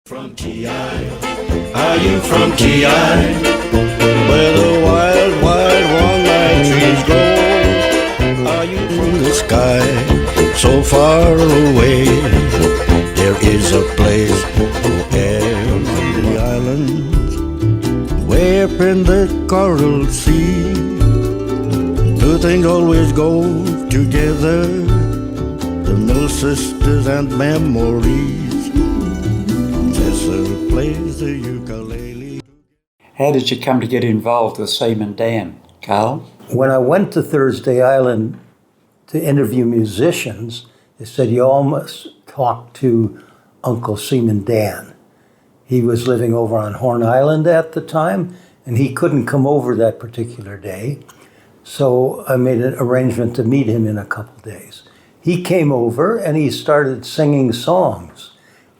From TI, are you from TI? Where the wild, wild one-night trees grow. Are you from the sky, so far away? There is a place on the island, way up in the coral sea. Two things always go together, the mill sisters and memories. Plays the ukulele. How did you come to get involved with Seaman Dan, Karl? When I went to Thursday Island to interview musicians, they said, you all must talk to Uncle Seaman Dan. He was living over on Horn Island at the time, and he couldn't come over that particular day. So I made an arrangement to meet him in a couple days. He came over and he started singing songs.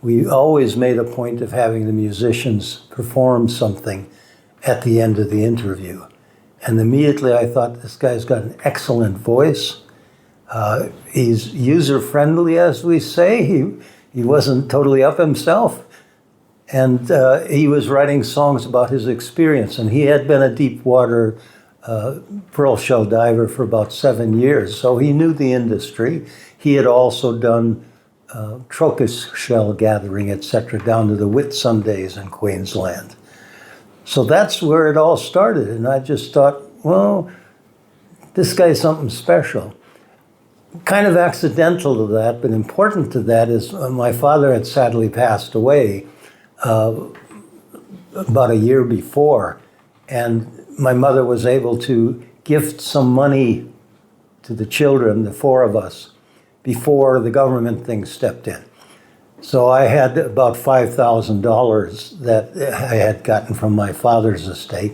We always made a point of having the musicians perform something at the end of the interview. And immediately I thought, this guy's got an excellent voice. He's user-friendly, as we say. He wasn't totally up himself. And he was writing songs about his experience. And he had been a deep water pearl shell diver for about 7 years. So he knew the industry. He had also done crocus shell gathering, etc., down to the Whitsundays in Queensland. So that's where it all started. And I just thought, well, this guy's something special. Kind of accidental to that, but important to that is my father had sadly passed away about a year before. And my mother was able to gift some money to the children, the four of us, before the government thing stepped in. So I had about $5,000 that I had gotten from my father's estate.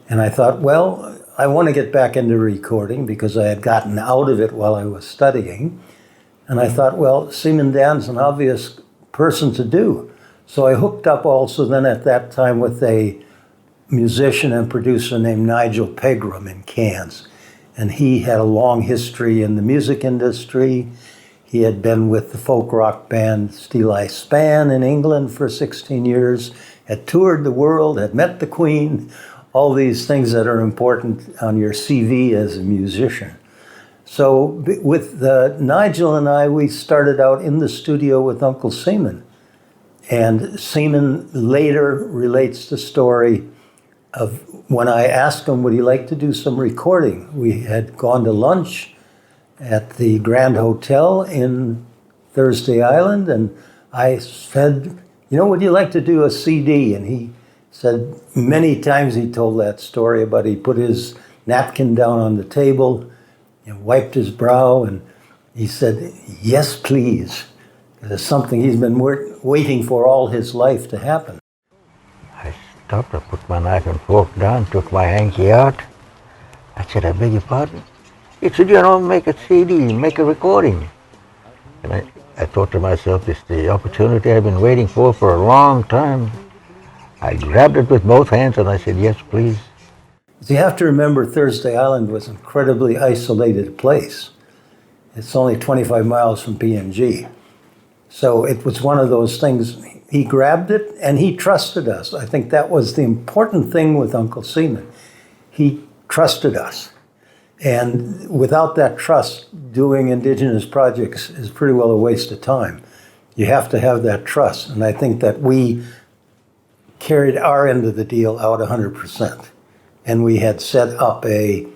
And I thought, well, I want to get back into recording because I had gotten out of it while I was studying. And I thought, well, Seaman Dan's an obvious person to do. So I hooked up also then at that time with a musician and producer named Nigel Pegram in Cairns. And he had a long history in the music industry. He had been with the folk rock band Steel Eye Span in England for 16 years, had toured the world, had met the Queen, all these things that are important on your CV as a musician. So with Nigel and I, we started out in the studio with Uncle Seaman. And Seaman later relates the story of when I asked him, would he like to do some recording? We had gone to lunch at the Grand Hotel in Thursday Island, and I said, you know, would you like to do a CD? And he said, many times he told that story, but he put his napkin down on the table and wiped his brow, and he said, yes, please. It's something he's been waiting for all his life to happen. I stopped, I put my knife and fork down, took my hanky out. I said, I beg your pardon? He said, you know, make a CD, make a recording. And I thought to myself, this is the opportunity I've been waiting for a long time. I grabbed it with both hands and I said, yes, please. So you have to remember Thursday Island was an incredibly isolated place. It's only 25 miles from PNG. So it was one of those things, he grabbed it and he trusted us. I think that was the important thing with Uncle Seaman. He trusted us. And without that trust, doing Indigenous projects is pretty well a waste of time. You have to have that trust. And I think that we carried our end of the deal out 100%. And we had set up a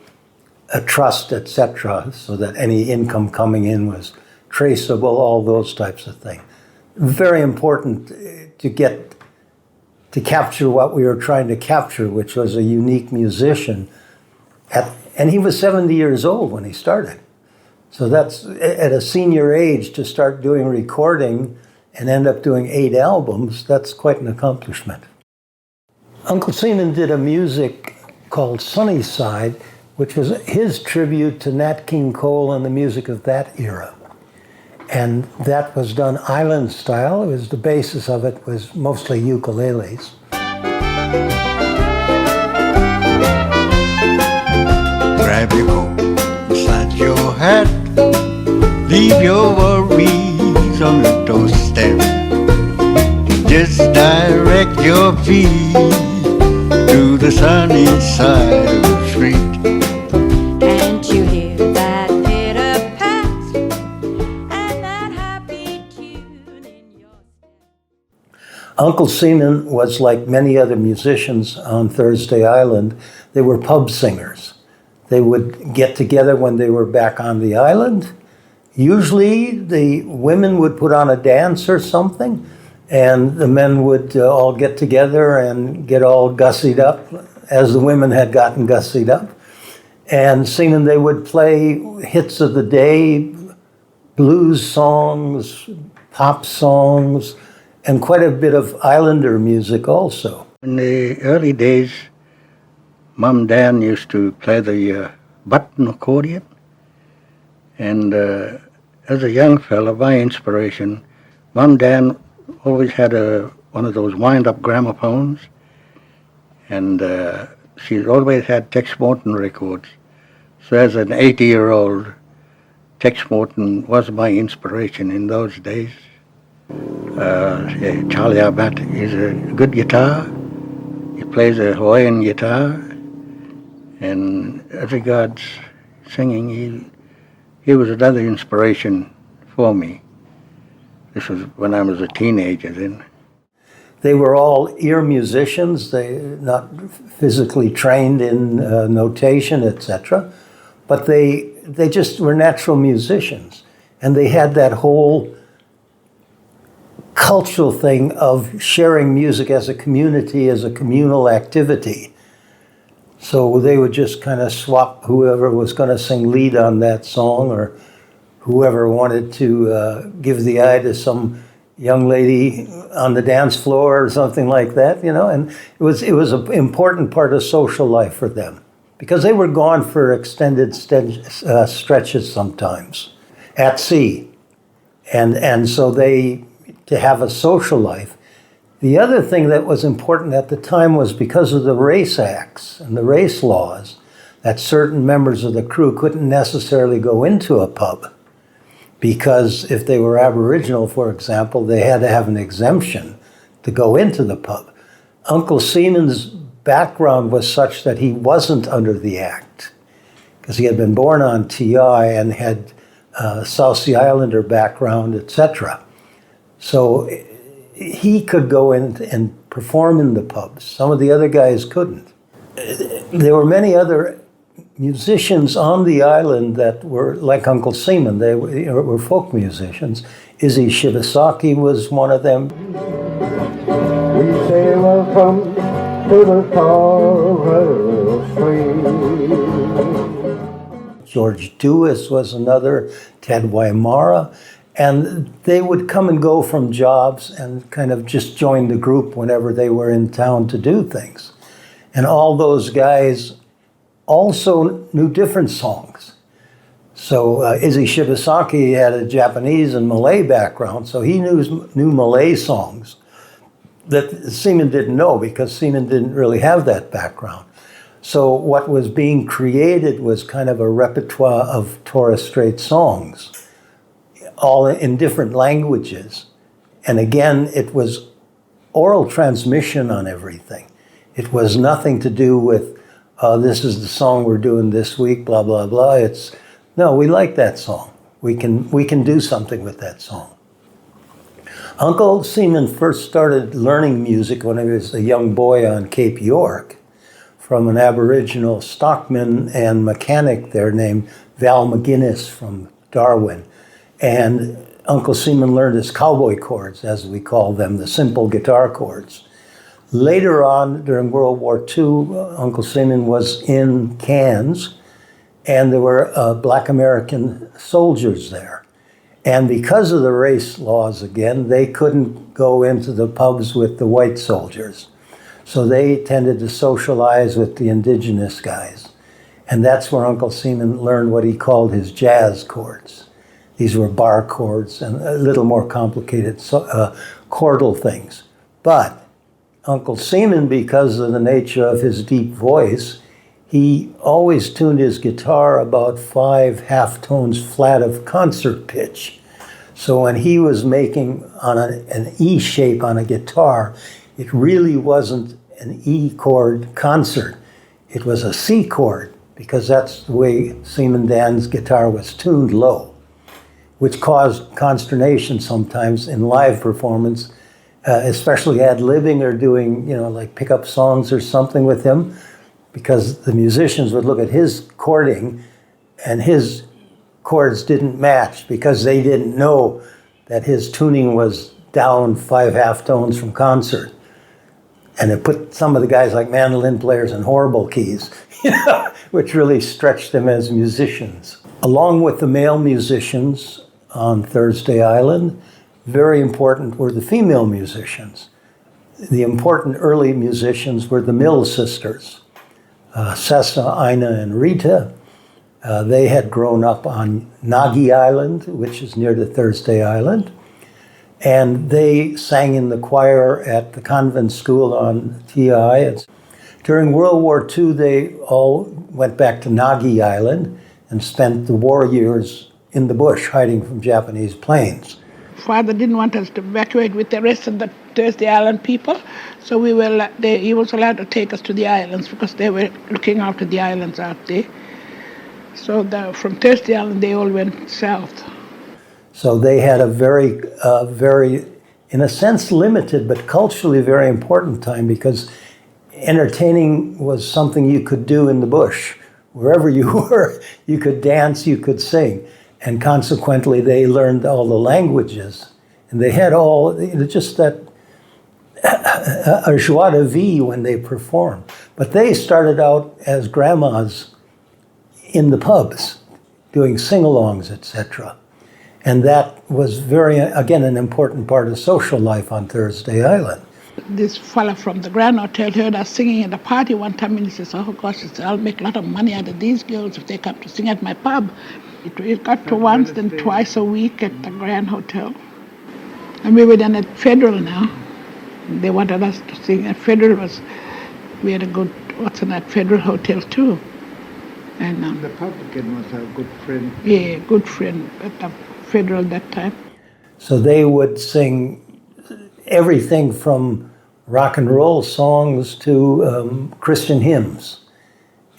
trust, etc., so that any income coming in was traceable, all those types of things. Very important to capture what we were trying to capture, which was a unique musician. And he was 70 years old when he started. So that's at a senior age to start doing recording and end up doing 8 albums, that's quite an accomplishment. Uncle Seaman did a music called Sunnyside, which was his tribute to Nat King Cole and the music of that era. And that was done island style. It was the basis of it was mostly ukuleles. Grab your coat, slide your hat, leave your worries on the doorstep. Just direct your feet to the sunny side of the street. Can't you hear that pitter-pat and that happy tune in your step? Uncle Seaman was like many other musicians on Thursday Island. They were pub singers. They would get together when they were back on the island. Usually the women would put on a dance or something, and the men would all get together and get all gussied up, as the women had gotten gussied up. And Seaman, they would play hits of the day, blues songs, pop songs, and quite a bit of islander music also. In the early days, Mom Dan used to play the button accordion. And as a young fella, my inspiration, Mom Dan always had one of those wind-up gramophones. And she always had Tex Morton records. So as an 80-year-old, Tex Morton was my inspiration in those days. Charlie Abbott is a good guitar. He plays a Hawaiian guitar. And as regards singing, he was another inspiration for me. This was when I was a teenager then. They were all ear musicians, they not physically trained in notation, etc. But they just were natural musicians. And they had that whole cultural thing of sharing music as a community, as a communal activity. So they would just kind of swap whoever was going to sing lead on that song, or whoever wanted to give the eye to some young lady on the dance floor or something like that, you know. And it was an important part of social life for them, because they were gone for extended stretches sometimes at sea. And so to have a social life. The other thing that was important at the time was because of the race acts and the race laws, that certain members of the crew couldn't necessarily go into a pub, because if they were Aboriginal, for example, they had to have an exemption to go into the pub. Uncle Seaman's background was such that he wasn't under the act, because he had been born on TI and had South Sea Islander background, etc. So he could go in and perform in the pubs. Some of the other guys couldn't. There were many other musicians on the island that were like Uncle Seaman. They were folk musicians. Izzy Shibasaki was one of them. We sail from to the Torres Strait. George Dewis was another, Ted Waimara. And they would come and go from jobs and kind of just join the group whenever they were in town to do things. And all those guys also knew different songs. So Izzy Shibasaki had a Japanese and Malay background, so he knew Malay songs that Seaman didn't know, because Seaman didn't really have that background. So what was being created was kind of a repertoire of Torres Strait songs, all in different languages. And again, it was oral transmission on everything. It was nothing to do with, this is the song we're doing this week, blah, blah, blah. It's, no, we like that song. We can do something with that song. Uncle Seaman first started learning music when he was a young boy on Cape York from an Aboriginal stockman and mechanic there named Val McGuinness from Darwin. And Uncle Seaman learned his cowboy chords, as we call them, the simple guitar chords. Later on, during World War II, Uncle Seaman was in Cairns, and there were Black American soldiers there. And because of the race laws again, they couldn't go into the pubs with the white soldiers. So they tended to socialize with the indigenous guys. And that's where Uncle Seaman learned what he called his jazz chords. These were bar chords and a little more complicated chordal things. But Uncle Seaman, because of the nature of his deep voice, he always tuned his guitar about 5 half tones flat of concert pitch. So when he was making on an E shape on a guitar, it really wasn't an E chord concert. It was a C chord, because that's the way Seaman Dan's guitar was tuned low, which caused consternation sometimes in live performance, especially ad-libbing or doing, like pickup songs or something with him, because the musicians would look at his chording and his chords didn't match because they didn't know that his tuning was down 5 half tones from concert. And it put some of the guys like mandolin players in horrible keys, which really stretched them as musicians. Along with the male musicians on Thursday Island, very important were the female musicians. The important early musicians were the Mill sisters, Sessa, Ina, and Rita. They had grown up on Nagi Island, which is near to Thursday Island, and they sang in the choir at the convent school on TI. During World War II, they all went back to Nagi Island and spent the war years in the bush, hiding from Japanese planes. Father didn't want us to evacuate with the rest of the Thursday Island people, so he was allowed to take us to the islands because they were looking after the islands out there. So from Thursday Island, they all went south. So they had a very, in a sense, limited, but culturally very important time, because entertaining was something you could do in the bush. Wherever you were, you could dance, you could sing. And consequently, they learned all the languages. And they had all, just that a joie de vivre when they performed. But they started out as grandmas in the pubs, doing sing-alongs, etc. And that was again, an important part of social life on Thursday Island. This fella from the Grand Hotel heard us singing at a party one time, and he says, "Oh gosh," he said, "I'll make a lot of money out of these girls if they come to sing at my pub." It got to once, then twice a week at the Grand Hotel. And we were then at Federal now. They wanted us to sing at Federal. We had a good, what's in that Federal Hotel too. And the publican was a good friend. Yeah, good friend at the Federal that time. So they would sing everything from rock and roll songs to Christian hymns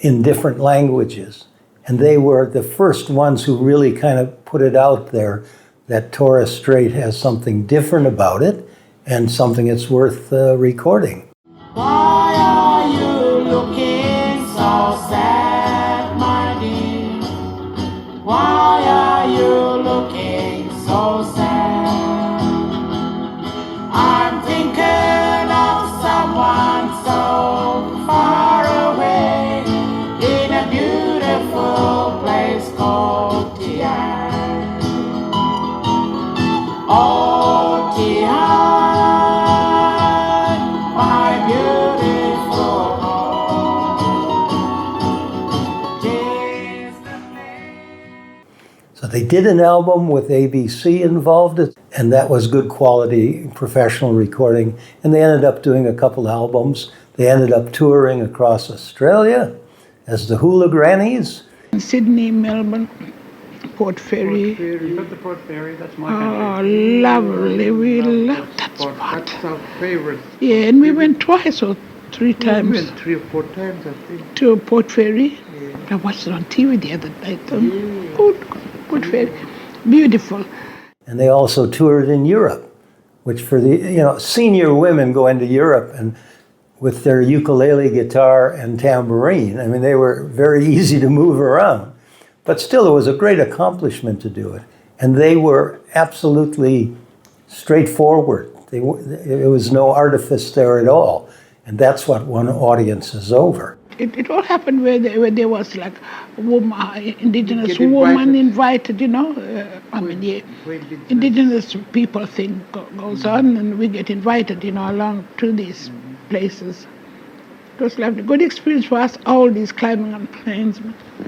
in different languages. And they were the first ones who really kind of put it out there that Torres Strait has something different about it and something that's worth recording. Why are you looking so sad, my dear? Why are you looking so sad? I'm thinking of someone so far away in a beautiful place called T.I. Oh, T.I. So they did an album with ABC involved, and that was good quality professional recording. And they ended up doing a couple albums. They ended up touring across Australia as the Hula Grannies. Sydney, Melbourne, Port Fairy. You got the Port Fairy, that's my Oh, lovely. We love that spot. That's our favorite. Yeah, and we went twice or 3 times. We went 3 or 4 times, I think. To Port Fairy. Yeah. I watched it on TV the other night. Port Fairy. Beautiful. And they also toured in Europe, which for the, senior women go into Europe and with their ukulele, guitar, and tambourine. I mean, they were very easy to move around. But still, it was a great accomplishment to do it. And they were absolutely straightforward. There was no artifice there at all. And that's what won audiences over. It all happened where there was like a woman, indigenous woman invited, indigenous people thing goes on, and we get invited, along to these places. It was like a good experience for us, all these climbing on planes.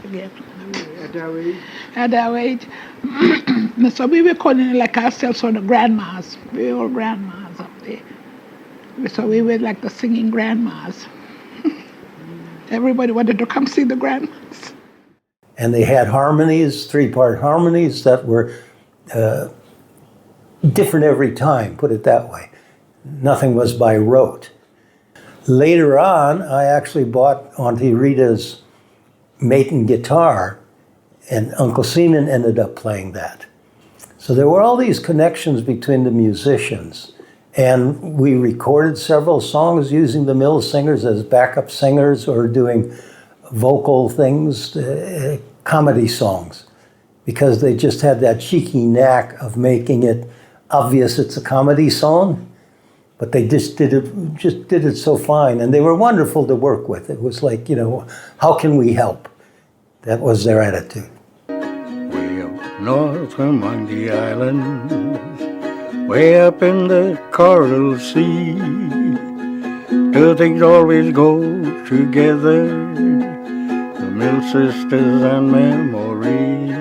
Again. At our age. So we were calling like ourselves sort of grandmas. We were all grandmas up there. So we were like the singing grandmas. Everybody wanted to come see the grandmas. And they had harmonies, 3-part harmonies that were different every time, put it that way. Nothing was by rote. Later on, I actually bought Auntie Rita's Maton guitar, and Uncle Seaman ended up playing that. So there were all these connections between the musicians, and we recorded several songs using the Mill Singers as backup singers or doing vocal things, comedy songs, because they just had that cheeky knack of making it obvious it's a comedy song, but they just did it so fine, and they were wonderful to work with. It was like, how can we help? That was their attitude. Way up north among the islands, way up in the Coral Sea, two things always go together, the Mill Sisters and memories.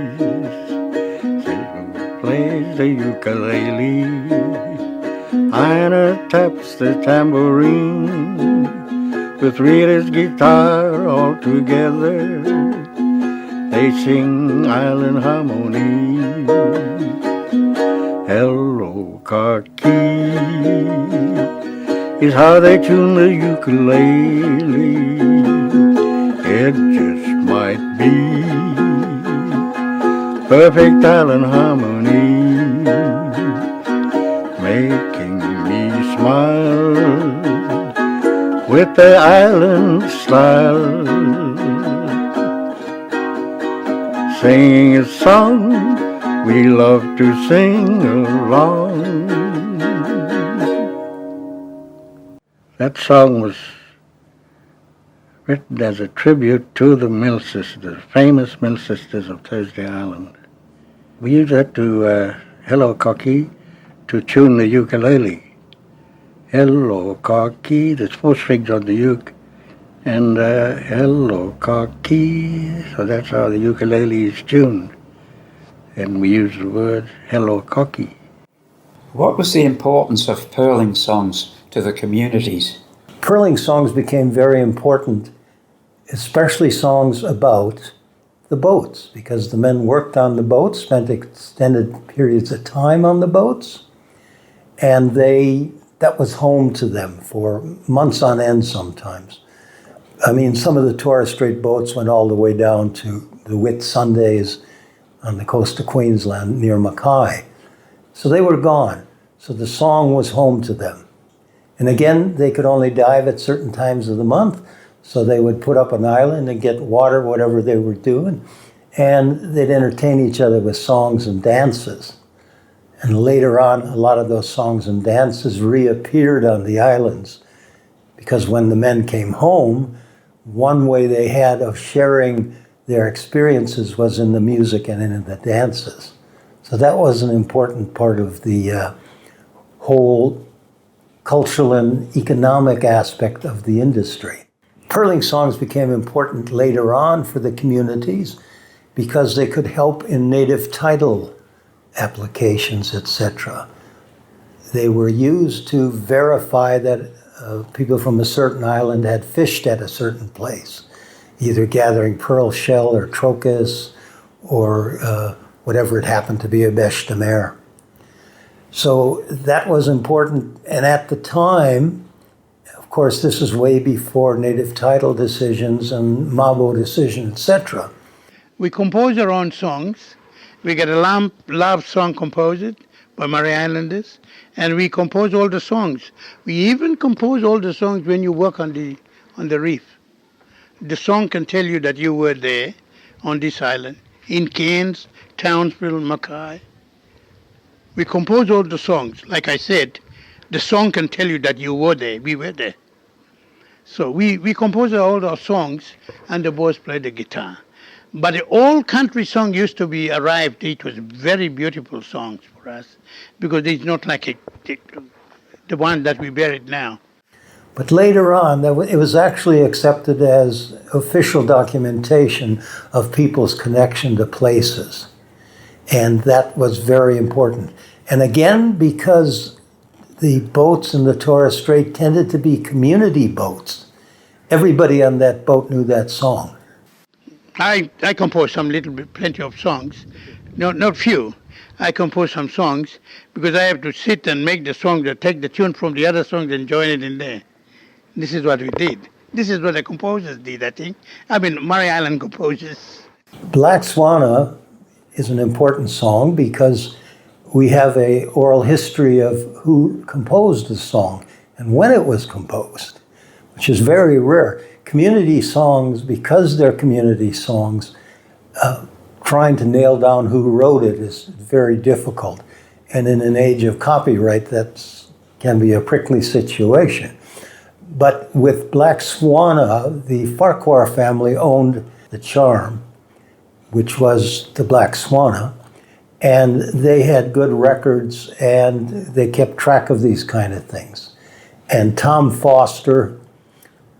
Silver plays the ukulele, Ina taps the tambourine, with Rita's guitar all together, they sing island harmony. Hello, Karl is how they tune the ukulele. It just might be perfect island harmony, making me smile with the island style, singing a song we love to sing along. That song was written as a tribute to the Mill Sisters, famous Mill Sisters of Thursday Island. We used that to Hello Cocky to tune the ukulele. Hello Cocky, there's 4 strings on the uke, and hello Cocky, so that's how the ukulele is tuned. And we use the word hello Cocky. What was the importance of pearling songs to the communities? Pearling songs became very important, especially songs about the boats, because the men worked on the boats, spent extended periods of time on the boats, and that was home to them for months on end sometimes. I mean, some of the Torres Strait boats went all the way down to the Whitsundays on the coast of Queensland near Mackay. So they were gone. So the song was home to them. And again, they could only dive at certain times of the month, so they would put up an island and get water, whatever they were doing, and they'd entertain each other with songs and dances. And later on, a lot of those songs and dances reappeared on the islands, because when the men came home, one way they had of sharing their experiences was in the music and in the dances. So that was an important part of the whole cultural and economic aspect of the industry. Pearling songs became important later on for the communities because they could help in native title applications, etc. They were used to verify that people from a certain island had fished at a certain place, either gathering pearl shell or trochus or whatever it happened to be, a bêche de mer. So that was important, and at the time, of course, this is way before native title decisions and Mabo decision, etc. We compose our own songs. We get a love song composed by Murray Islanders, and we compose all the songs. We even compose all the songs when you work on the reef. The song can tell you that you were there on this island, in Cairns, Townsville, Mackay. We compose all the songs. Like I said, the song can tell you that you were there, we were there. So we compose all our songs, and the boys play the guitar. But the old country song used to be arrived. It was very beautiful songs for us, because it's not like the one that we buried now. But later on, it was actually accepted as official documentation of people's connection to places. And that was very important. And again, because the boats in the Torres Strait tended to be community boats, everybody on that boat knew that song. I composed plenty of songs, not few. I compose some songs because I have to sit and make the song, to take the tune from the other songs and join it in there. This is what we did. This is what the composers did, I think. I mean, Murray Island composers. Black Swanna is an important song because we have a oral history of who composed the song and when it was composed, which is very rare. Community songs, because they're community songs, trying to nail down who wrote it is very difficult. And in an age of copyright, that can be a prickly situation. But with Black Swanna, the Farquhar family owned the charm, which was the Black Swanna, and they had good records and they kept track of these kind of things. And Tom Foster,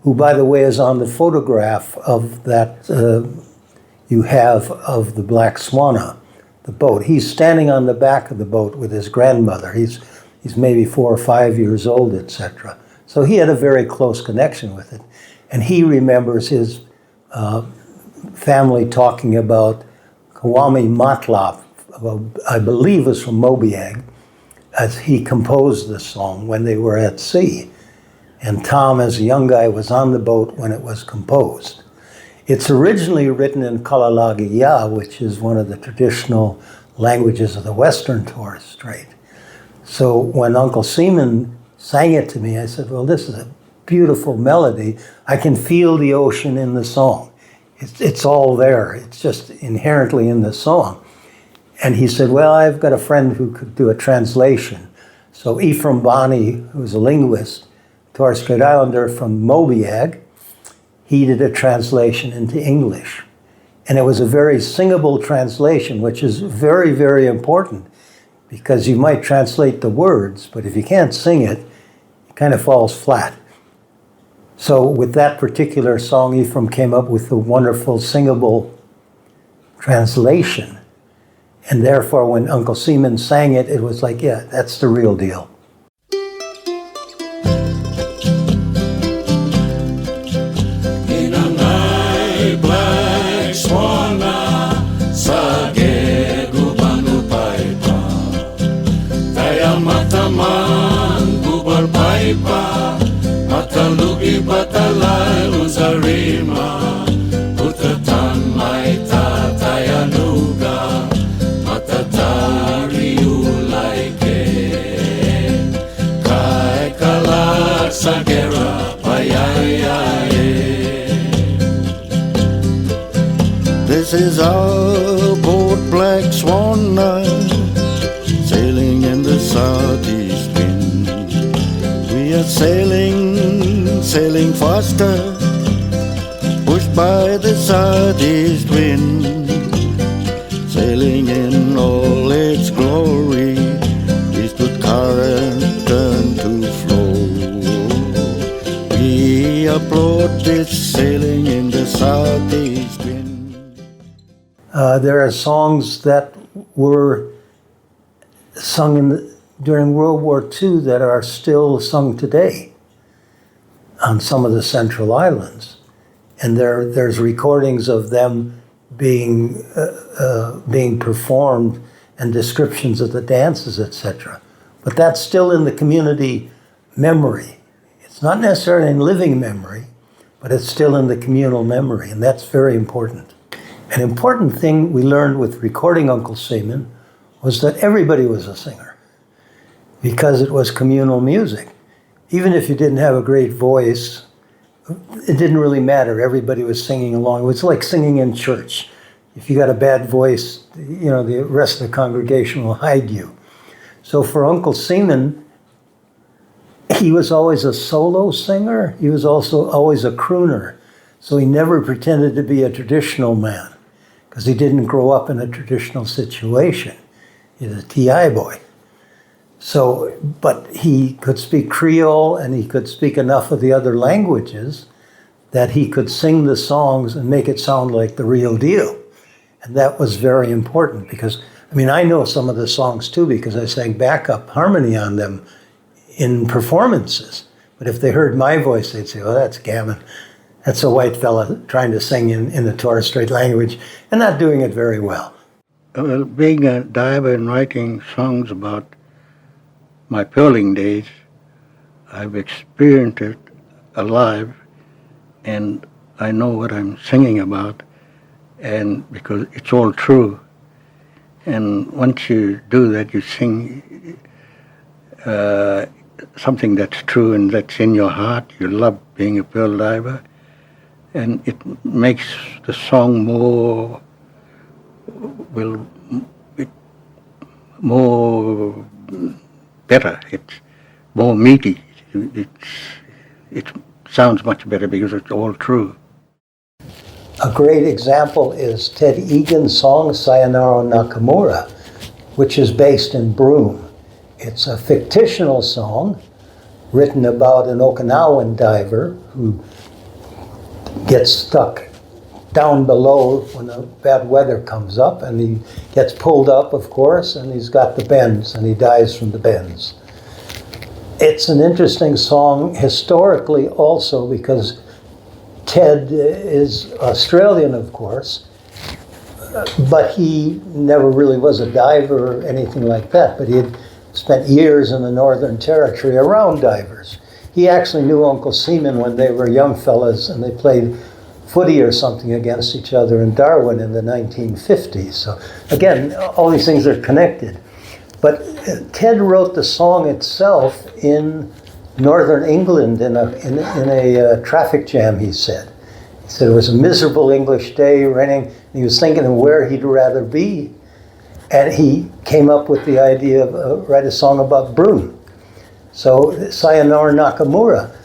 who, by the way, is on the photograph of that you have of the Black Swanna, the boat. He's standing on the back of the boat with his grandmother. He's maybe 4 or 5 years old, etc. So he had a very close connection with it. And he remembers his family talking about Kwame Matlop, I believe was from Mobiag, as he composed the song when they were at sea. And Tom, as a young guy, was on the boat when it was composed. It's originally written in Kalalagiya, which is one of the traditional languages of the Western Torres Strait. So when Uncle Seaman sang it to me, I said, well, this is a beautiful melody. I can feel the ocean in the song. It's all there. It's just inherently in the song. And he said, well, I've got a friend who could do a translation. So Ephraim Bonney, who's a linguist, Torres Strait Islander from Mobiag, he did a translation into English. And it was a very singable translation, which is very, very important, because you might translate the words, but if you can't sing it, it kind of falls flat. So with that particular song, Ephraim came up with a wonderful singable translation. And therefore, when Uncle Seaman sang it, it was like, yeah, that's the real deal. Black Swanna sa geguban upaipa Kaya mataman gubar paipa Matalugi batalay uzarima Utatan may tatayanuga Matatari ulaike Kay kalat sa gera payayaye This is our boat, Black Swanna, sailing in the southeast wind. We are sailing faster, pushed by the southeast wind. Sailing in all its glory, eastward current turn to flow. We applaud this sailing in the southeast wind. There are songs that were sung during World War II that are still sung today on some of the Central Islands. And there's recordings of them being performed and descriptions of the dances, etc. But that's still in the community memory. It's not necessarily in living memory, but it's still in the communal memory, and that's very important. An important thing we learned with recording Uncle Seaman was that everybody was a singer because it was communal music. Even if you didn't have a great voice, it didn't really matter. Everybody was singing along. It was like singing in church. If you got a bad voice, you know, the rest of the congregation will hide you. So for Uncle Seaman, he was always a solo singer. He was also always a crooner. So he never pretended to be a traditional man, because he didn't grow up in a traditional situation. He's a TI boy. So, but he could speak Creole and he could speak enough of the other languages that he could sing the songs and make it sound like the real deal. And that was very important because, I mean, I know some of the songs too because I sang backup harmony on them in performances. But if they heard my voice, they'd say, oh, that's gammon. That's a white fella trying to sing in the Torres Strait language and not doing it very well. Well, being a diver and writing songs about my pearling days, I've experienced it alive, and I know what I'm singing about, and because it's all true. And once you do that, you sing something that's true and that's in your heart. You love being a pearl diver, and it makes the song more better. It's more meaty. It sounds much better because it's all true. A great example is Ted Egan's song Sayonara Nakamura, which is based in Broome. It's a fictional song written about an Okinawan diver who gets stuck down below when the bad weather comes up, and he gets pulled up, of course, and he's got the bends, and he dies from the bends. It's an interesting song historically also because Ted is Australian, of course, but he never really was a diver or anything like that, but he had spent years in the Northern Territory around divers. He actually knew Uncle Seaman when they were young fellas, and they played footy or something against each other in Darwin in the 1950s. So again, all these things are connected. But Ted wrote the song itself in northern England in a traffic jam, he said. He said it was a miserable English day, raining, and he was thinking of where he'd rather be. And he came up with the idea of write a song about Broome. So Sayonara Nakamura.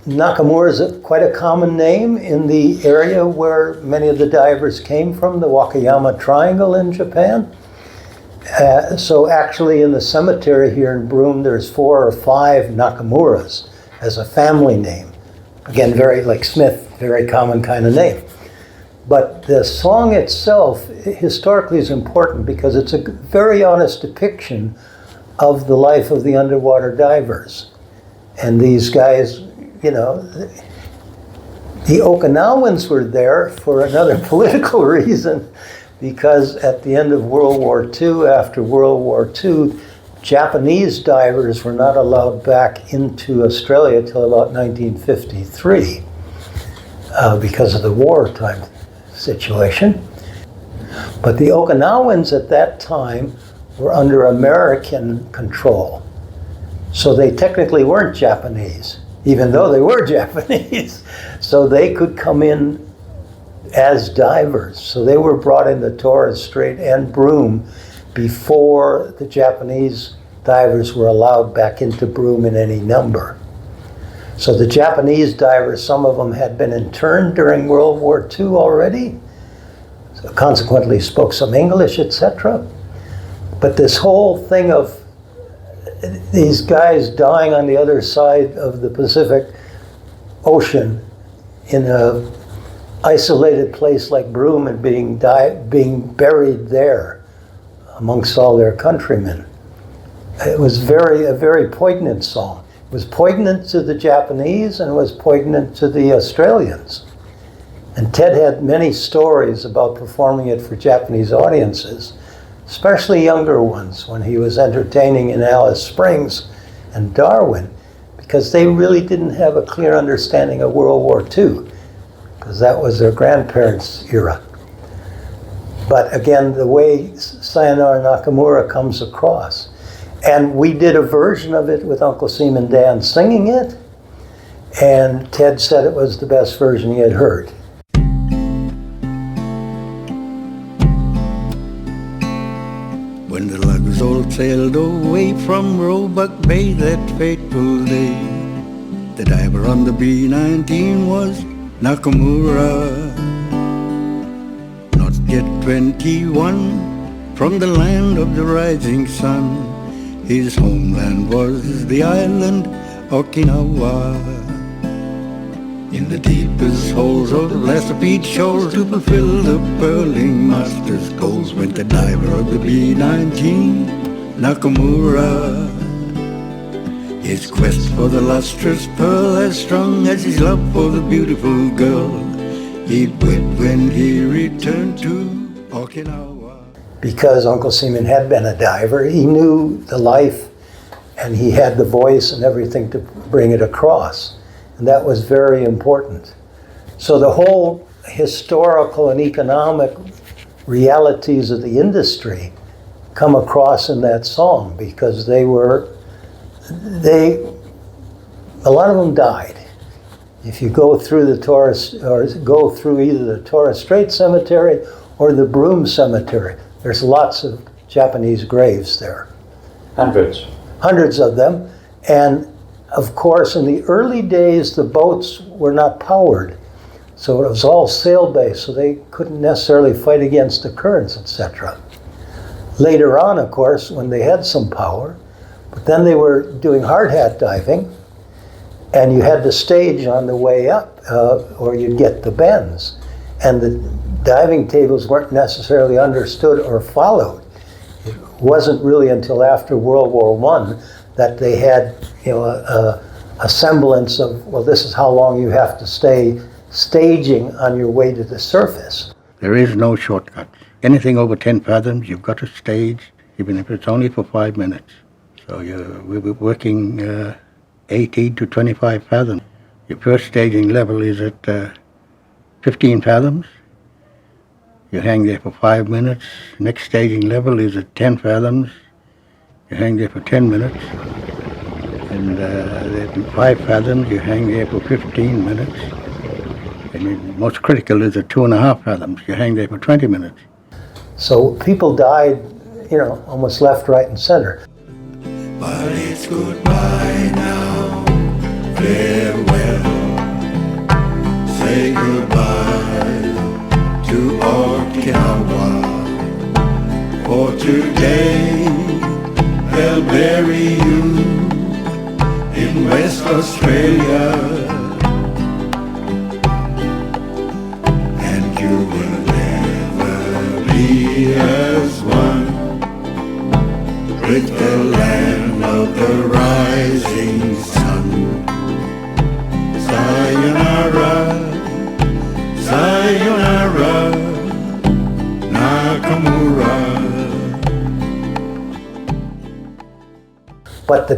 Nakamura is quite a common name in the area where many of the divers came from, the Wakayama Triangle in Japan. So actually in the cemetery here in Broome, there's 4 or 5 Nakamuras as a family name. Again, very like Smith, very common kind of name. But the song itself historically is important because it's a very honest depiction of the life of the underwater divers. And these guys, you know, the Okinawans were there for another political reason, because at the end of World War II, after World War II, Japanese divers were not allowed back into Australia till about 1953 because of the wartime situation. But the Okinawans at that time were under American control. So they technically weren't Japanese, even though they were Japanese. So they could come in as divers. So they were brought into Torres Strait and Broome before the Japanese divers were allowed back into Broome in any number. So the Japanese divers, some of them had been interned during World War II already, so consequently spoke some English, etc. But this whole thing of these guys dying on the other side of the Pacific Ocean in a isolated place like Broome and being buried there amongst all their countrymen. It was a very poignant song. It was poignant to the Japanese and it was poignant to the Australians. And Ted had many stories about performing it for Japanese audiences, especially younger ones, when he was entertaining in Alice Springs and Darwin, because they really didn't have a clear understanding of World War II, because that was their grandparents' era. But again, the way Sayonara Nakamura comes across. And we did a version of it with Uncle Seaman Dan singing it, and Ted said it was the best version he had heard. When the lugs all sailed away from Roebuck Bay that fateful day, the diver on the B-19 was Nakamura. Not yet 21 from the land of the rising sun, his homeland was the island Okinawa. In the deepest holes of the Lassapede shoals to fulfill the pearling master's goals went the diver of the B-19, Nakamura. His quest for the lustrous pearl as strong as his love for the beautiful girl he'd wed when he returned to Okinawa. because Uncle Seaman had been a diver. He knew the life, and he had the voice and everything to bring it across. And that was very important. So the whole historical and economic realities of the industry come across in that song, because a lot of them died. If you go through the Torres, or go through either the Torres Strait Cemetery or the Broome Cemetery, there's lots of Japanese graves there. Hundreds of them. And of course, in the early days, the boats were not powered. So it was all sail-based, so they couldn't necessarily fight against the currents, etc. Later on, of course, when they had some power, but then they were doing hard hat diving, and you had to stage on the way up, or you'd get the bends. And the diving tables weren't necessarily understood or followed. It wasn't really until after World War I that they had, a semblance of, well, this is how long you have to stay staging on your way to the surface. There is no shortcut. Anything over 10 fathoms, you've got to stage, even if it's only for 5 minutes. So we'll be working 18 to 25 fathoms. Your first staging level is at 15 fathoms. You hang there for 5 minutes. Next staging level is at 10 fathoms. You hang there for 10 minutes. And at 5 fathoms, you hang there for 15 minutes. And the most critical is at 2.5 fathoms. You hang there for 20 minutes. So people died, almost left, right, and center. But it's goodbye now, farewell. Say goodbye to Okinawa. For today they'll bury you in West Australia. And you will never be as one with the land of the rising sun. Sayonara, sayonara, Nakamura. But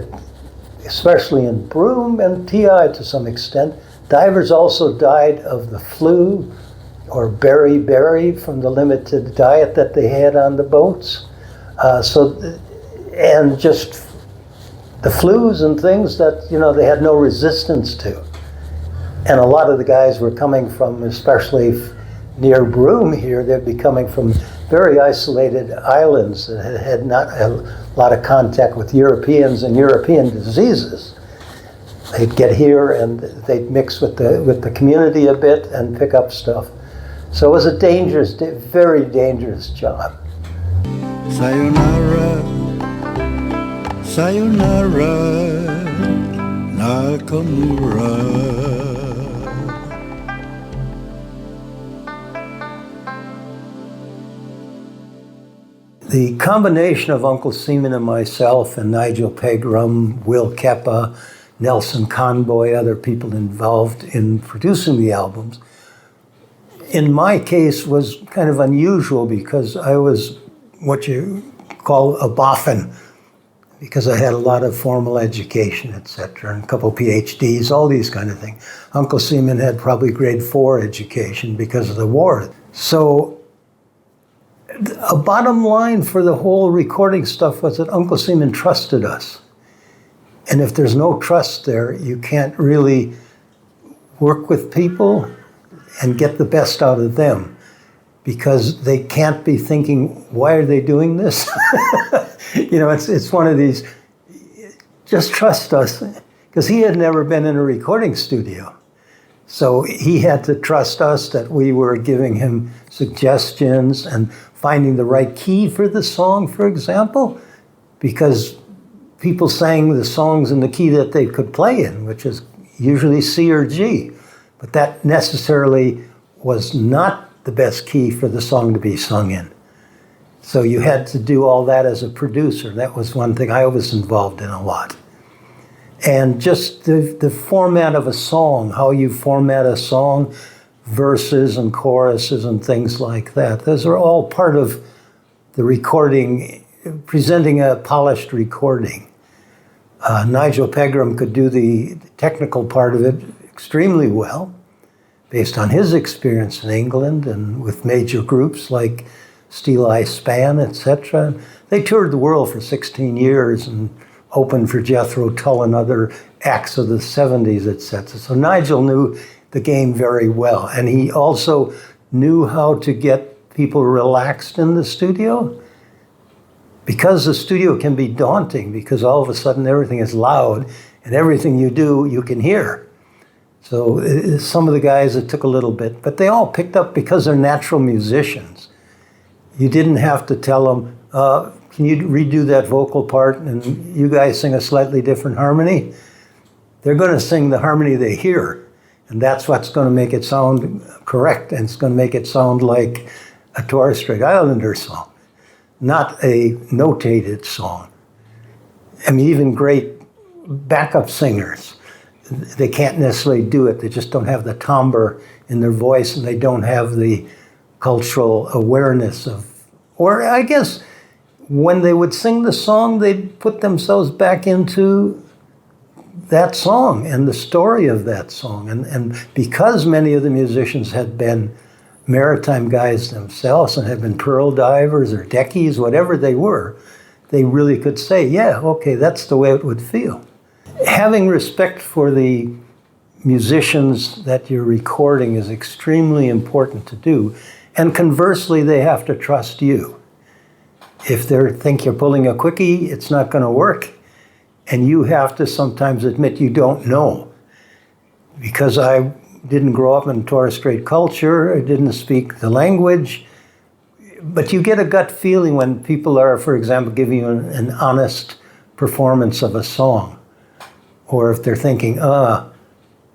especially in Broome and TI to some extent, divers also died of the flu or beriberi from the limited diet that they had on the boats. And just the flus and things that, they had no resistance to. And a lot of the guys were coming from, especially near Broome here, they'd be coming from very isolated islands that had not a lot of contact with Europeans and European diseases. They'd get here and they'd mix with the community a bit and pick up stuff. So it was a dangerous, very dangerous job. Sayonara, sayonara, Nakamura. The combination of Uncle Seaman and myself and Nigel Pegram, Will Keppa, Nelson Conboy, other people involved in producing the albums, in my case was kind of unusual because I was what you call a boffin, because I had a lot of formal education, etc., and a couple PhDs, all these kind of things. Uncle Seaman had probably grade 4 education because of the war. So a bottom line for the whole recording stuff was that Uncle Seaman trusted us. And if there's no trust there, you can't really work with people and get the best out of them, because they can't be thinking, why are they doing this? It's one of these, just trust us, because he had never been in a recording studio. So he had to trust us that we were giving him suggestions and finding the right key for the song, for example, because people sang the songs in the key that they could play in, which is usually C or G. But that necessarily was not the best key for the song to be sung in. So you had to do all that as a producer. That was one thing I was involved in a lot. And just the format of a song, how you format a song, verses and choruses and things like that. Those are all part of the recording, presenting a polished recording. Nigel Pegram could do the technical part of it extremely well, based on his experience in England and with major groups like Steel Eye Span, etc. They toured the world for 16 years and opened for Jethro Tull and other acts of the 70s, etc. So Nigel knew the game very well, and he also knew how to get people relaxed in the studio, because the studio can be daunting, because all of a sudden everything is loud and everything you do you can hear. So some of the guys, it took a little bit, but they all picked up because they're natural musicians. You didn't have to tell them, can you redo that vocal part and you guys sing a slightly different harmony? They're going to sing the harmony they hear, and that's what's going to make it sound correct, and it's going to make it sound like a Torres Strait Islander song, not a notated song. I mean, even great backup singers, they can't necessarily do it. They just don't have the timbre in their voice, and they don't have the cultural awareness of, or I guess when they would sing the song, they'd put themselves back into that song and the story of that song. And because many of the musicians had been maritime guys themselves and had been pearl divers or deckies, whatever they were, they really could say, yeah, okay, that's the way it would feel. Having respect for the musicians that you're recording is extremely important to do. And conversely, they have to trust you. If they think you're pulling a quickie, it's not going to work. And you have to sometimes admit you don't know. Because I didn't grow up in Torres Strait culture, I didn't speak the language. But you get a gut feeling when people are, for example, giving you an honest performance of a song. Or if they're thinking,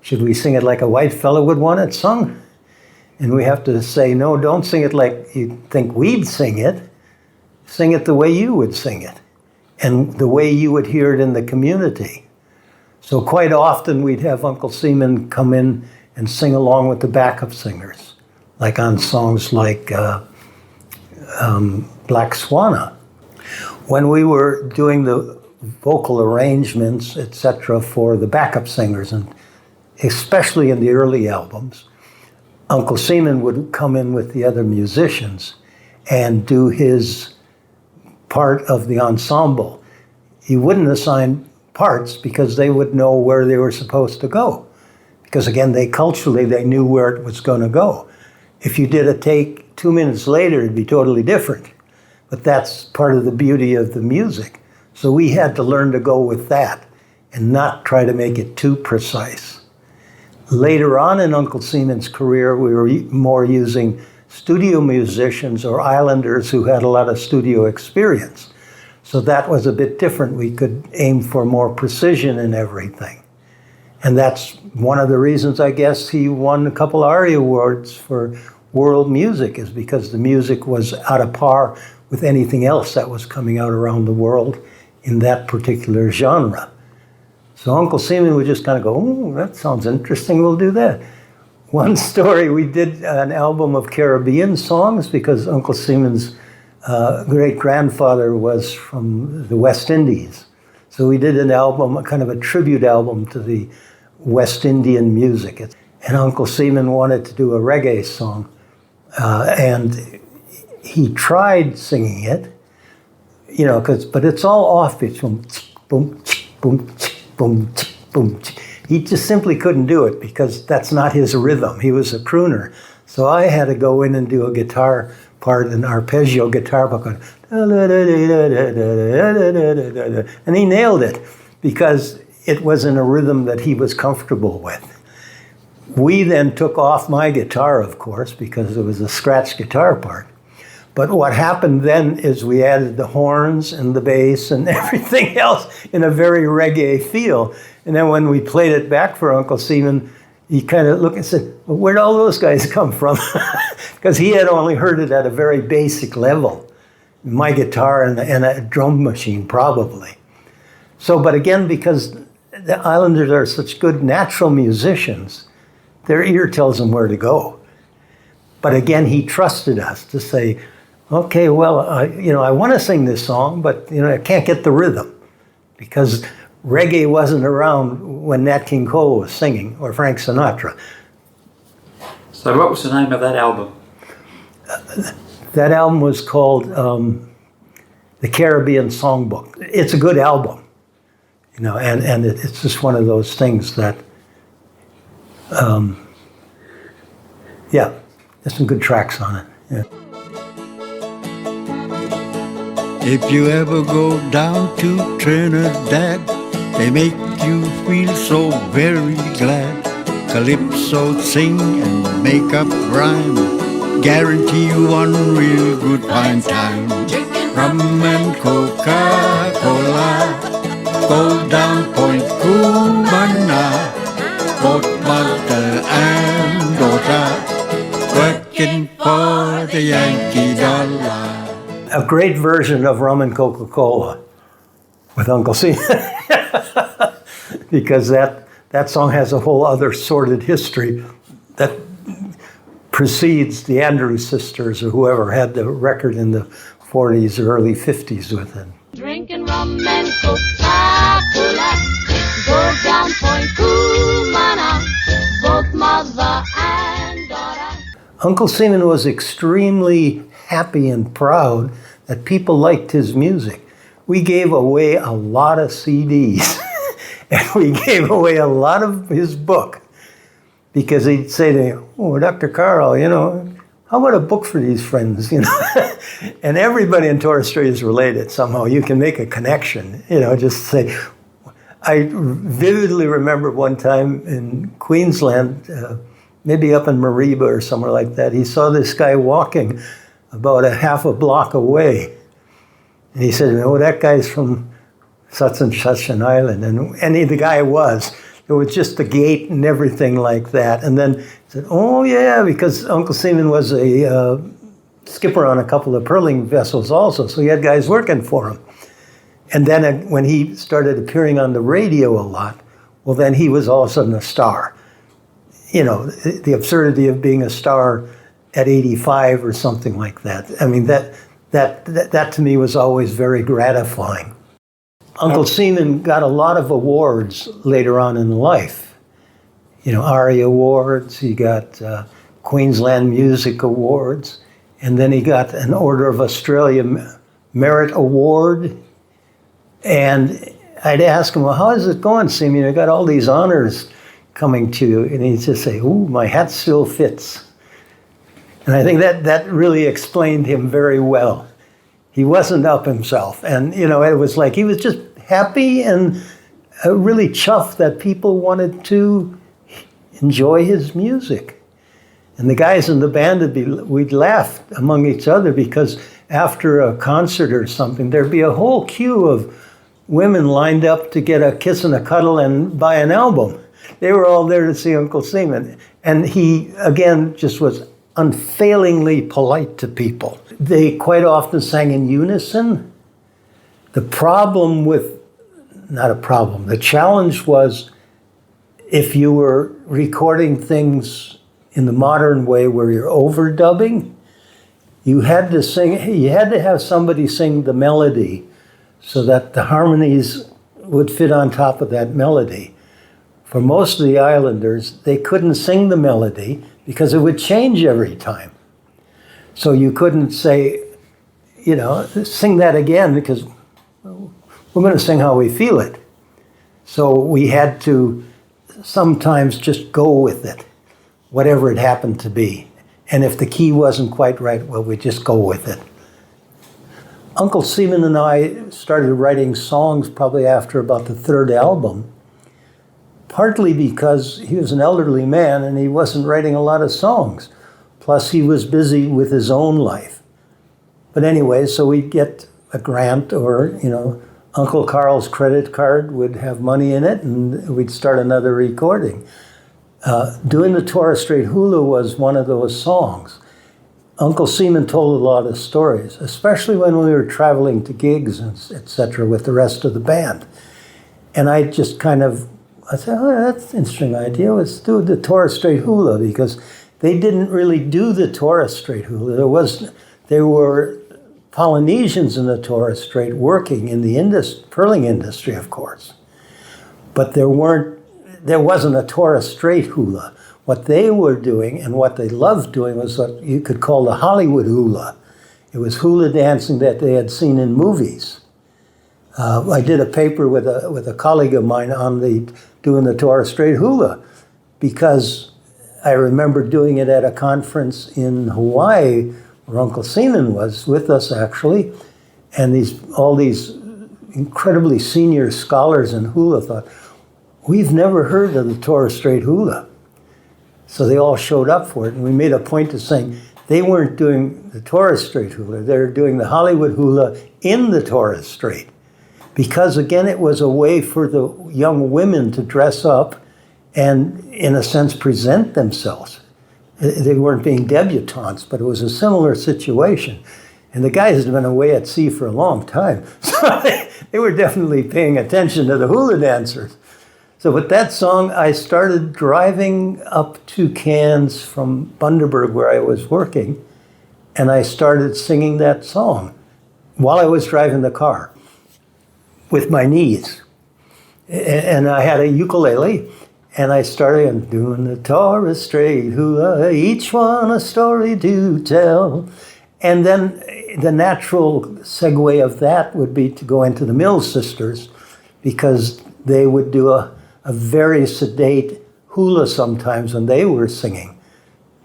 should we sing it like a white fellow would want it sung? And we have to say, no, don't sing it like you think we'd sing it. Sing it the way you would sing it, and the way you would hear it in the community. So quite often we'd have Uncle Seaman come in and sing along with the backup singers, like on songs like Black Swanna. When we were doing the vocal arrangements, etc., for the backup singers, and especially in the early albums, Uncle Seaman would come in with the other musicians and do his part of the ensemble. He wouldn't assign parts because they would know where they were supposed to go. Because again, they knew where it was going to go. If you did a take 2 minutes later, it'd be totally different. But that's part of the beauty of the music. So we had to learn to go with that and not try to make it too precise. Later on in Uncle Seaman's career, we were more using studio musicians or islanders who had a lot of studio experience. So that was a bit different. We could aim for more precision in everything. And that's one of the reasons, I guess, he won a couple ARIA awards for world music, is because the music was out of par with anything else that was coming out around the world in that particular genre. So Uncle Seaman would just kind of go, oh, that sounds interesting, we'll do that. One story, we did an album of Caribbean songs because Uncle Seaman's great-grandfather was from the West Indies. So we did an album, kind of a tribute album to the West Indian music. And Uncle Seaman wanted to do a reggae song. And he tried singing it, you know, but it's all offbeats. Boom, boom, boom, boom, boom. He just simply couldn't do it because that's not his rhythm. He was a crooner. So I had to go in and do a guitar part, an arpeggio guitar part, and he nailed it because it was in a rhythm that he was comfortable with. We then took off my guitar, of course, because it was a scratch guitar part. But what happened then is we added the horns and the bass and everything else in a very reggae feel. And then when we played it back for Uncle Seaman, he kind of looked and said, well, where'd all those guys come from? Because he had only heard it at a very basic level. My guitar and a drum machine, probably. So, but again, because the Islanders are such good natural musicians, their ear tells them where to go. But again, he trusted us to say, Okay, well, I want to sing this song, but I can't get the rhythm because reggae wasn't around when Nat King Cole was singing or Frank Sinatra. So what was the name of that album? That album was called The Caribbean Songbook. It's a good album, and it's just one of those things that, there's some good tracks on it. Yeah. If you ever go down to Trinidad, they make you feel so very glad. Calypso sing and make up rhyme, guarantee you one real good fine time. Rum and Coca-Cola, go down Point Cumana, both mother and daughter, working for the Yankee dollar. A great version of Rum and Coca-Cola with Uncle Seaman, because that song has a whole other sordid history that precedes the Andrews Sisters or whoever had the record in the 40s or early 50s with it. Drinking rum and Coca-Cola, go down Point Cumana, both mother and daughter. Uncle Seaman was extremely happy and proud that people liked his music. We gave away a lot of CDs and we gave away a lot of his book because he'd say to me, "Oh, Dr. Karl, how about a book for these friends?" And everybody in Torres Strait is related somehow. You can make a connection, just say. I vividly remember one time in Queensland, maybe up in Mariba or somewhere like that, he saw this guy walking about a half a block away. And he said, "Oh, that guy's from such and such an island." And the guy was. There was just the gate and everything like that. And then he said, "Oh, yeah," because Uncle Seaman was a skipper on a couple of pearling vessels also, so he had guys working for him. And then when he started appearing on the radio a lot, well, then he was all of a sudden a star. The absurdity of being a star at 85 or something like that. I mean, that to me was always very gratifying. Uncle Seaman got a lot of awards later on in life. ARIA Awards, he got Queensland Music Awards, and then he got an Order of Australia Merit Award. And I'd ask him, "Well, how is it going, Seaman? I got all these honors coming to you." And he'd just say, "Ooh, my hat still fits." And I think that really explained him very well. He wasn't up himself. And, it was like he was just happy and really chuffed that people wanted to enjoy his music. And the guys in the band, we'd laugh among each other because after a concert or something, there'd be a whole queue of women lined up to get a kiss and a cuddle and buy an album. They were all there to see Uncle Seaman. And he, again, just was unfailingly polite to people. They quite often sang in unison. The challenge was if you were recording things in the modern way where you're overdubbing, you had to have somebody sing the melody so that the harmonies would fit on top of that melody. For most of the islanders, they couldn't sing the melody because it would change every time. So you couldn't say, sing that again because we're going to sing how we feel it. So we had to sometimes just go with it, whatever it happened to be. And if the key wasn't quite right, well, we just go with it. Uncle Seaman and I started writing songs probably after about the third album, partly because he was an elderly man and he wasn't writing a lot of songs. Plus he was busy with his own life. But anyway, so we'd get a grant or, Uncle Karl's credit card would have money in it and we'd start another recording. Doing the Torres Strait Hula was one of those songs. Uncle Seaman told a lot of stories, especially when we were traveling to gigs, etc., with the rest of the band. And I just I said, "Oh, that's an interesting idea. Let's do the Torres Strait Hula," because they didn't really do the Torres Strait Hula. There were Polynesians in the Torres Strait working in the pearling industry, of course. But there wasn't a Torres Strait hula. What they were doing and what they loved doing was what you could call the Hollywood hula. It was hula dancing that they had seen in movies. I did a paper with a colleague of mine on doing the Torres Strait hula, because I remember doing it at a conference in Hawaii where Uncle Seaman was with us, actually, and all these incredibly senior scholars in hula thought, we've never heard of the Torres Strait hula. So they all showed up for it, and we made a point of saying they weren't doing the Torres Strait hula, they were doing the Hollywood hula in the Torres Strait. Because again, it was a way for the young women to dress up and, in a sense, present themselves. They weren't being debutantes, but it was a similar situation. And the guys had been away at sea for a long time, so they were definitely paying attention to the hula dancers. So with that song, I started driving up to Cairns from Bundaberg, where I was working, and I started singing that song while I was driving the car with my knees. And I had a ukulele, and I started doing the Torres Strait hula, each one a story to tell. And then the natural segue of that would be to go into the Mill Sisters, because they would do a very sedate hula sometimes when they were singing,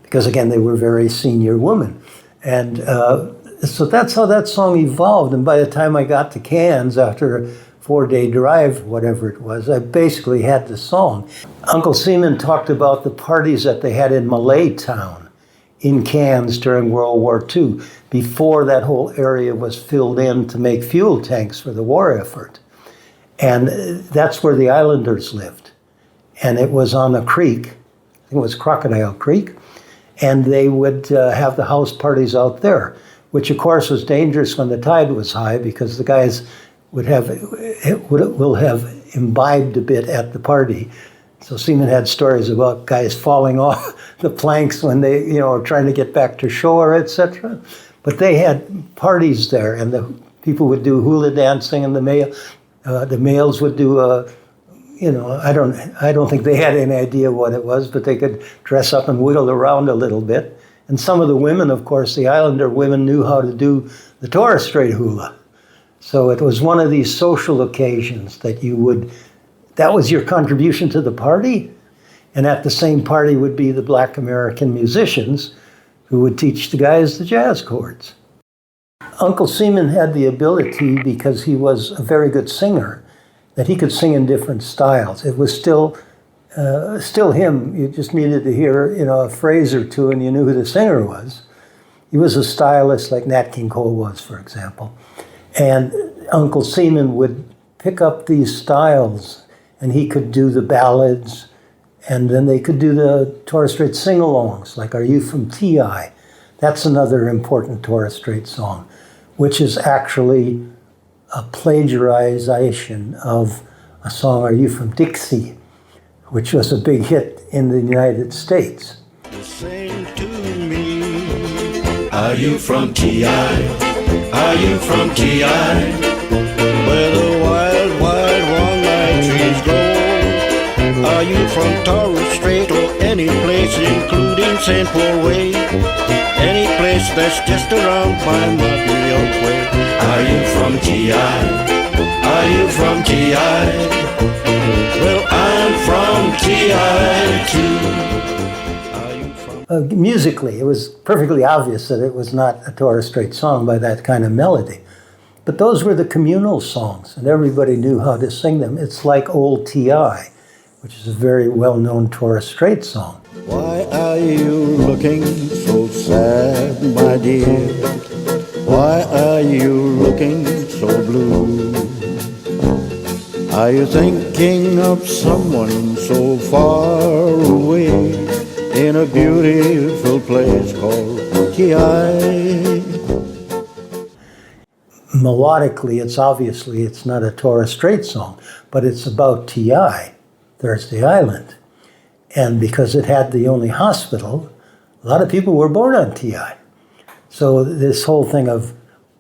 because again, they were very senior women. And so that's how that song evolved. And by the time I got to Cairns, after a 4-day drive, whatever it was, I basically had the song. Uncle Seaman talked about the parties that they had in Malay Town in Cairns during World War II, before that whole area was filled in to make fuel tanks for the war effort. And that's where the islanders lived. And it was on a creek, I think it was Crocodile Creek, and they would have the house parties out there, which of course was dangerous when the tide was high, because the guys will have imbibed a bit at the party. So Seaman had stories about guys falling off the planks when they were trying to get back to shore, etc. But they had parties there, and the people would do hula dancing, and the males would do I don't think they had any idea what it was, but they could dress up and wiggle around a little bit. And some of the women, of course, the islander women, knew how to do the Torres Strait hula. So it was one of these social occasions that was your contribution to the party. And at the same party would be the Black American musicians who would teach the guys the jazz chords. Uncle Seaman had the ability, because he was a very good singer, that he could sing in different styles. It was still him. You just needed to hear a phrase or two and you knew who the singer was. He was a stylist like Nat King Cole was, for example. And Uncle Seaman would pick up these styles, and he could do the ballads, and then they could do the Torres Strait sing-alongs, like Are You From T.I.? That's another important Torres Strait song, which is actually a plagiarization of a song, Are You From Dixie?, which was a big hit in the United States. Sing to me, are you from T.I.? Are you from T.I.? Where the wild, wild one-night trees grow? Are you from Torres Strait or any place including St. Paul Way? Any place that's just around by Montreal Way? Are you from T.I.? Are you from T.I.? Well, I'm from T.I. too. Are you from... Musically, it was perfectly obvious that it was not a Torres Strait song by that kind of melody. But those were the communal songs, and everybody knew how to sing them. It's like Old T.I., which is a very well-known Torres Strait song. Why are you looking so sad, my dear? Why are you looking so blue? Are you thinking of someone so far away in a beautiful place called T.I.? Melodically, it's not a Torres Strait song, but it's about T.I., Thursday Island. And because it had the only hospital, a lot of people were born on T.I. So this whole thing of,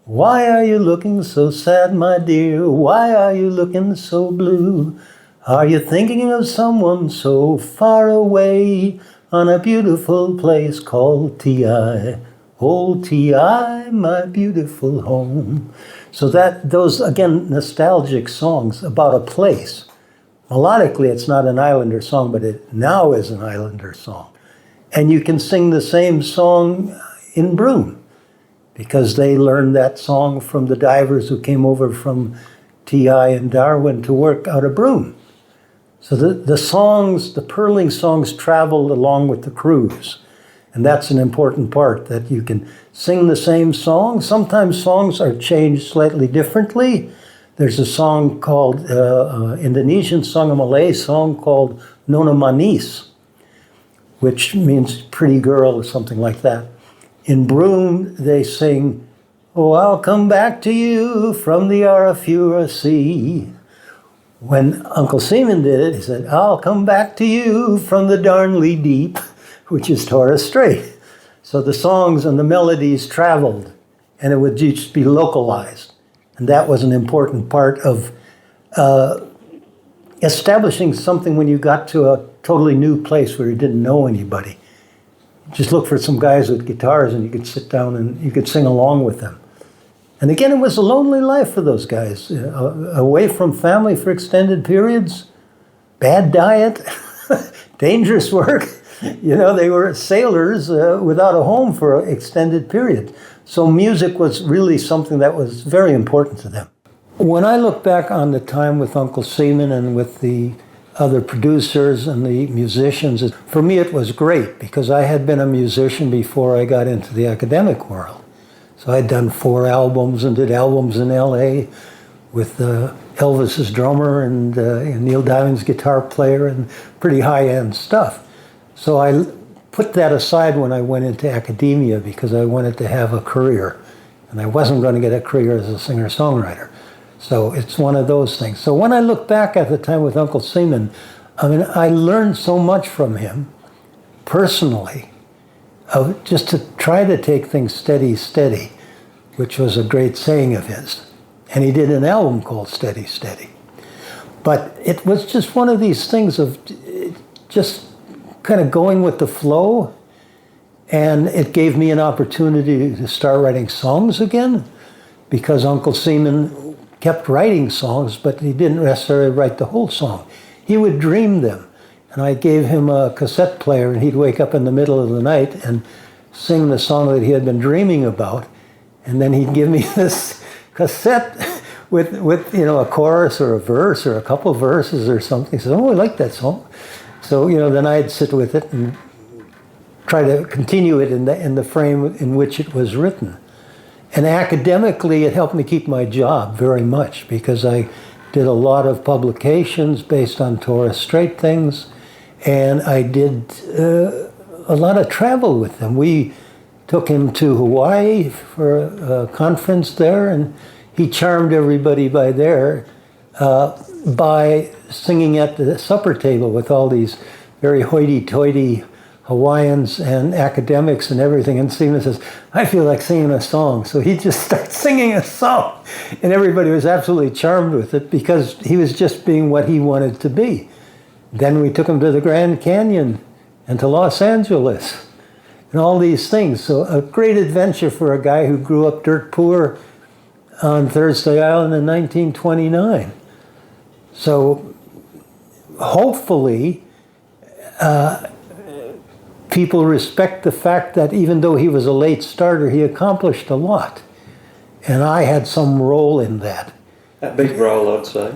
why are you looking so sad, my dear? Why are you looking so blue? Are you thinking of someone so far away on a beautiful place called T.I.? Old T.I., my beautiful home. So those, again, nostalgic songs about a place. Melodically, it's not an Islander song, but it now is an Islander song. And you can sing the same song in Broome, because they learned that song from the divers who came over from T.I. and Darwin to work out of Broome. So the songs, the pearling songs, traveled along with the crews. And that's an important part, that you can sing the same song. Sometimes songs are changed slightly differently. There's a song called, Indonesian song, a Malay song called Nona Manis, which means pretty girl or something like that. In Broome, they sing, oh, I'll come back to you from the Arafura Sea. When Uncle Seaman did it, he said, I'll come back to you from the Darnley Deep, which is Torres Strait. So the songs and the melodies traveled, and it would just be localized. And that was an important part of establishing something when you got to a totally new place where you didn't know anybody. Just look for some guys with guitars and you could sit down and you could sing along with them. And again, it was a lonely life for those guys. Away from family for extended periods, bad diet, dangerous work. You know, they were sailors without a home for an extended period. So music was really something that was very important to them. When I look back on the time with Uncle Seaman and with the other producers and the musicians, for me it was great because I had been a musician before I got into the academic world. So I'd done 4 albums and did albums in LA with Elvis's drummer and Neil Diamond's guitar player and pretty high-end stuff. So I put that aside when I went into academia because I wanted to have a career. And I wasn't going to get a career as a singer-songwriter. So it's one of those things. So when I look back at the time with Uncle Seaman, I mean, I learned so much from him personally, of just to try to take things steady, steady, which was a great saying of his. And he did an album called Steady, Steady. But it was just one of these things of just kind of going with the flow. And it gave me an opportunity to start writing songs again, because Uncle Seaman kept writing songs, but he didn't necessarily write the whole song. He would dream them. And I gave him a cassette player, and he'd wake up in the middle of the night and sing the song that he had been dreaming about. And then he'd give me this cassette with you know, a chorus or a verse or a couple verses or something. He said, oh, I like that song. So, you know, then I'd sit with it and try to continue it in the frame in which it was written. And academically, it helped me keep my job very much because I did a lot of publications based on Torres Strait things. And I did a lot of travel with him. We took him to Hawaii for a conference there, and he charmed everybody by there by singing at the supper table with all these very hoity-toity Hawaiians and academics and everything. And Seaman says, I feel like singing a song. So he just starts singing a song. And everybody was absolutely charmed with it because he was just being what he wanted to be. Then we took him to the Grand Canyon and to Los Angeles and all these things. So a great adventure for a guy who grew up dirt poor on Thursday Island in 1929. So hopefully people respect the fact that even though he was a late starter, he accomplished a lot. And I had some role in that. A big role, I'd say.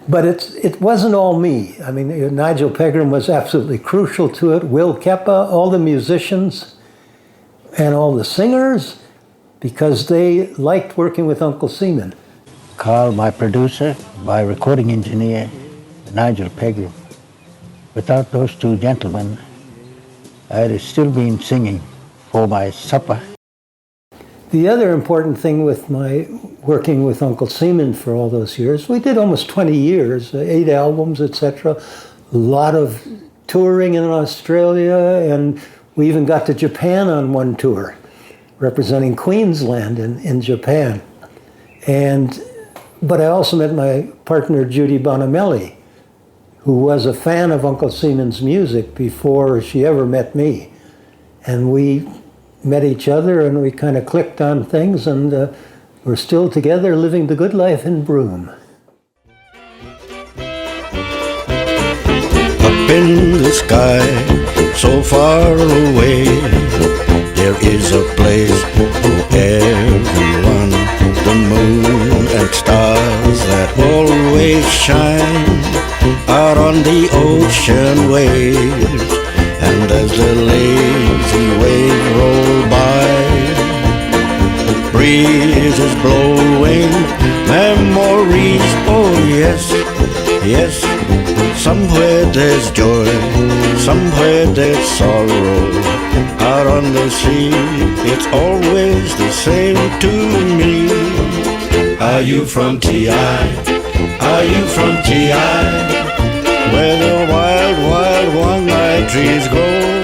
But it wasn't all me. I mean, Nigel Pegram was absolutely crucial to it. Will Keppa, all the musicians, and all the singers, because they liked working with Uncle Seaman. Karl, my producer, my recording engineer, Nigel Pegram. Without those 2 gentlemen, I'd have still been singing for my supper. The other important thing with my working with Uncle Seaman for all those years, we did almost 20 years, 8 albums, etc. A lot of touring in Australia, and we even got to Japan on one tour, representing Queensland in Japan. But I also met my partner Judy Bonamelli, who was a fan of Uncle Seaman's music before she ever met me. And we met each other and we kind of clicked on things, and we're still together living the good life in Broome. Up in the sky, so far away, there is a place for everyone. The moon and stars that always shine out on the ocean waves. And as the lazy waves roll by, the breeze is blowing memories. Oh yes, yes. Somewhere there's joy, somewhere there's sorrow. Out on the sea, it's always the same to me. Are you from T.I.? Are you from T.I.? Where the wild, wild one-eyed trees grow?